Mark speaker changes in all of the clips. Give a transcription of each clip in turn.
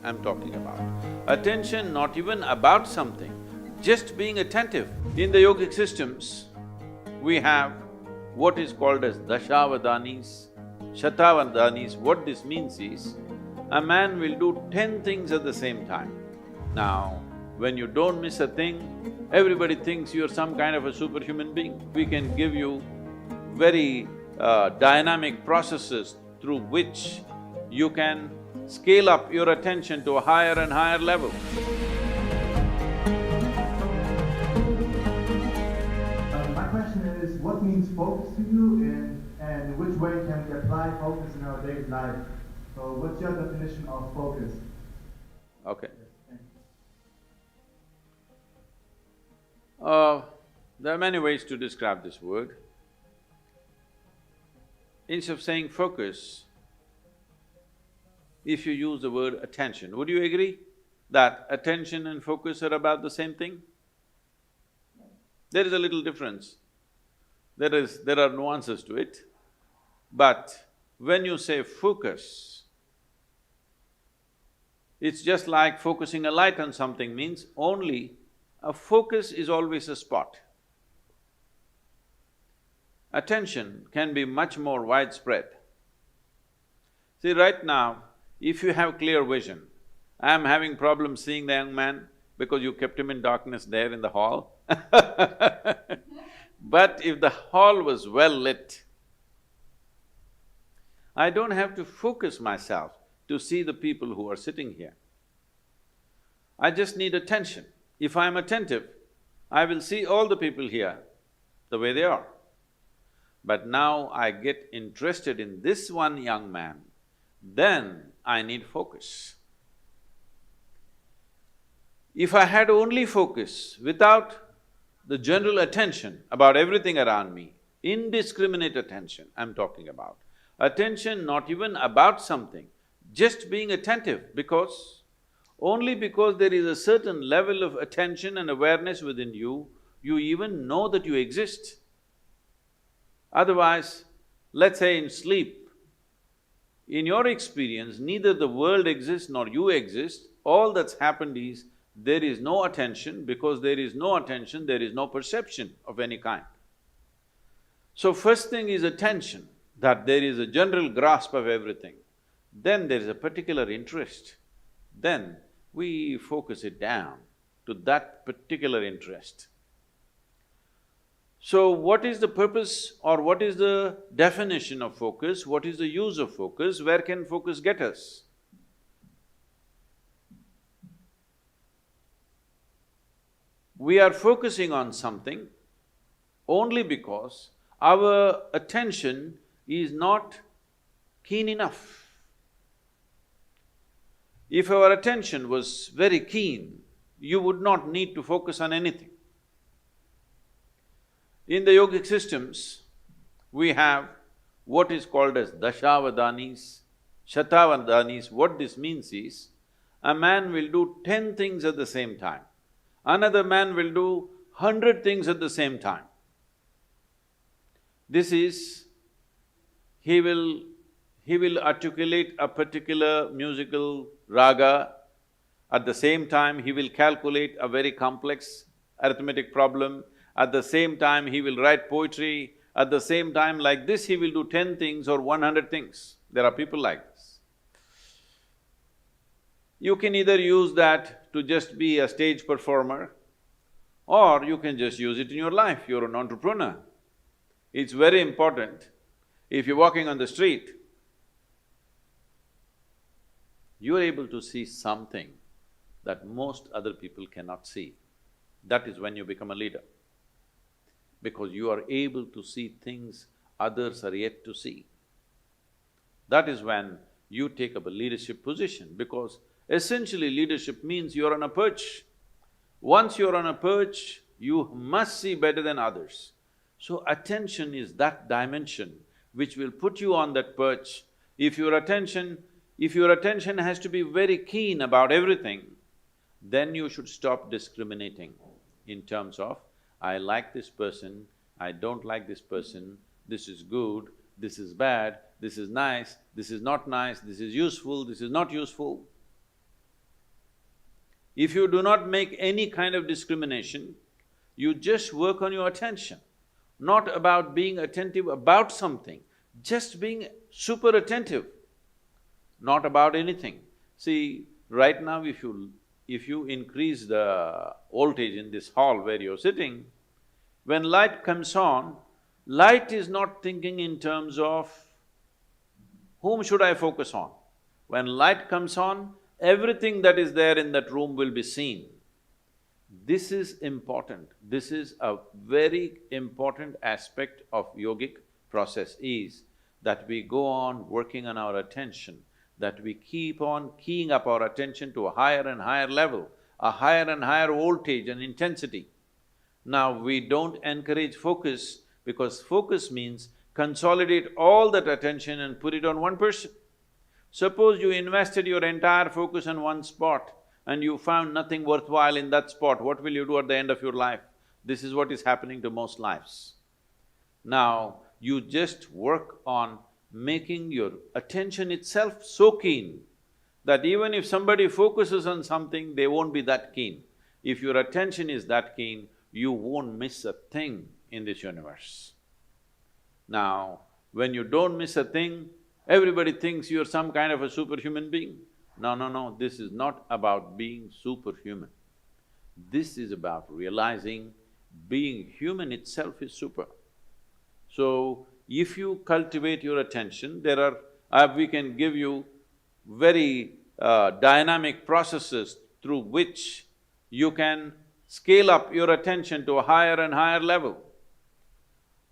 Speaker 1: I'm talking about. Attention not even about something, just being attentive. In the yogic systems, we have what is called as dashavadanis, shatavadanis. What this means is, a man will do 10 things at the same time. Now, when you don't miss a thing, everybody thinks you're some kind of a superhuman being. We can give you very dynamic processes through which you can scale up your attention to a higher and higher level.
Speaker 2: My question is, what means focus to you, and which way can we apply focus in our daily life? So what's your definition of focus?
Speaker 1: Okay. There are many ways to describe this word. Instead of saying focus, if you use the word attention, would you agree that attention and focus are about the same thing? There is a little difference. There are nuances to it, but when you say focus, it's just like focusing a light on something means only a focus is always a spot. Attention can be much more widespread. See, right now, if you have clear vision, I'm having problems seeing the young man because you kept him in darkness there in the hall but if the hall was well lit, I don't have to focus myself to see the people who are sitting here. I just need attention. If I'm attentive, I will see all the people here the way they are. But now I get interested in this one young man, then I need focus. If I had only focus without the general attention about everything around me, indiscriminate attention I'm talking about, attention not even about something, just being attentive only because there is a certain level of attention and awareness within you, you even know that you exist. Otherwise, let's say in sleep, in your experience, neither the world exists nor you exist, all that's happened is there is no attention. Because there is no attention, there is no perception of any kind. So first thing is attention, that there is a general grasp of everything. Then there is a particular interest. Then we focus it down to that particular interest. So what is the purpose or what is the definition of focus? What is the use of focus? Where can focus get us? We are focusing on something only because our attention is not keen enough. If our attention was very keen, you would not need to focus on anything. In the yogic systems, we have what is called as dashavadanis, shatavadanis. What this means is, a man will do 10 things at the same time. Another man will do 100 things at the same time. This is, he will articulate a particular musical raga, at the same time he will calculate a very complex arithmetic problem, at the same time he will write poetry, at the same time like this he will do 10 things or 100 things. There are people like this. You can either use that to just be a stage performer, or you can just use it in your life, you're an entrepreneur. It's very important, if you're walking on the street, you're able to see something that most other people cannot see. That is when you become a leader. Because you are able to see things others are yet to see. That is when you take up a leadership position, because essentially leadership means you're on a perch. Once you're on a perch, you must see better than others. So attention is that dimension which will put you on that perch. If your attention has to be very keen about everything, then you should stop discriminating in terms of, I like this person, I don't like this person, this is good, this is bad, this is nice, this is not nice, this is useful, this is not useful. If you do not make any kind of discrimination, you just work on your attention, not about being attentive about something, just being super attentive, not about anything. See, right now if you increase the voltage in this hall where you're sitting, when light comes on, light is not thinking in terms of whom should I focus on. When light comes on, everything that is there in that room will be seen. This is important. This is a very important aspect of yogic process is that we go on working on our attention, that we keep on keying up our attention to a higher and higher level, a higher and higher voltage and intensity. Now, we don't encourage focus because focus means consolidate all that attention and put it on one person. Suppose you invested your entire focus on one spot and you found nothing worthwhile in that spot, what will you do at the end of your life? This is what is happening to most lives. Now, you just work on making your attention itself so keen that even if somebody focuses on something, they won't be that keen. If your attention is that keen, you won't miss a thing in this universe. Now, when you don't miss a thing, everybody thinks you're some kind of a superhuman being. No, this is not about being superhuman. This is about realizing being human itself is super. So, if you cultivate your attention, we can give you very dynamic processes through which you can scale up your attention to a higher and higher level.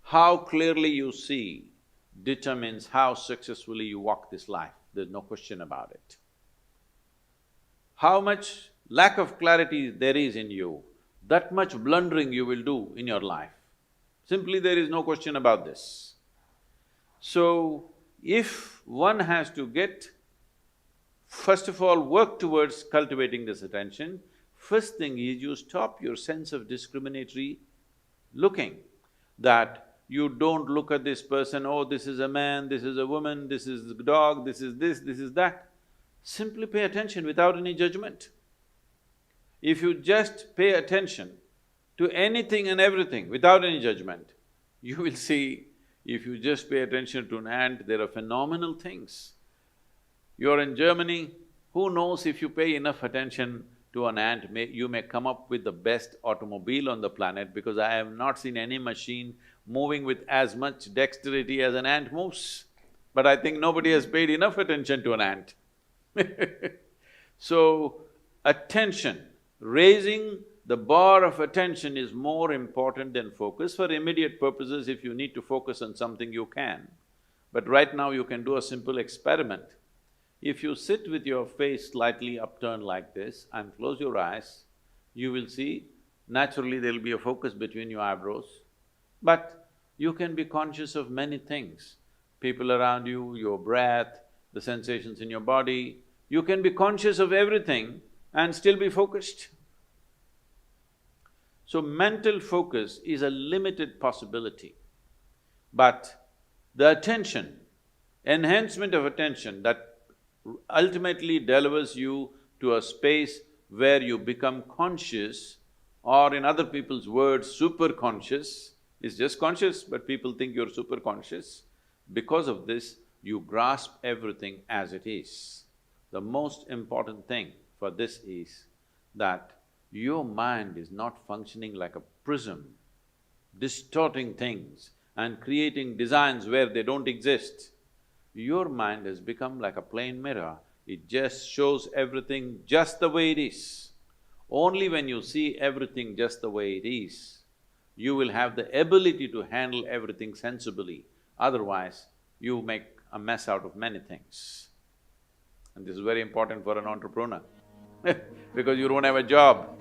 Speaker 1: How clearly you see determines how successfully you walk this life, there's no question about it. How much lack of clarity there is in you, that much blundering you will do in your life. Simply there is no question about this. So, if one has to first of all, work towards cultivating this attention, first thing is you stop your sense of discriminatory looking, that you don't look at this person, oh, this is a man, this is a woman, this is a dog, this is this, this is that. Simply pay attention without any judgment. If you just pay attention to anything and everything without any judgment, you will see, if you just pay attention to an ant, there are phenomenal things. You're in Germany, who knows if you pay enough attention to an ant, you may come up with the best automobile on the planet because I have not seen any machine moving with as much dexterity as an ant moves. But I think nobody has paid enough attention to an ant. So, attention, raising the bar of attention is more important than focus. For immediate purposes, if you need to focus on something, you can. But right now you can do a simple experiment. If you sit with your face slightly upturned like this and close your eyes, you will see naturally there'll be a focus between your eyebrows. But you can be conscious of many things, people around you, your breath, the sensations in your body. You can be conscious of everything and still be focused. So mental focus is a limited possibility, but the attention, enhancement of attention that ultimately delivers you to a space where you become conscious, or in other people's words, super conscious, is just conscious, but people think you're super conscious. Because of this, you grasp everything as it is. The most important thing for this is that your mind is not functioning like a prism, distorting things and creating designs where they don't exist. Your mind has become like a plain mirror, it just shows everything just the way it is. Only when you see everything just the way it is, you will have the ability to handle everything sensibly, otherwise you make a mess out of many things. And this is very important for an entrepreneur because you don't have a job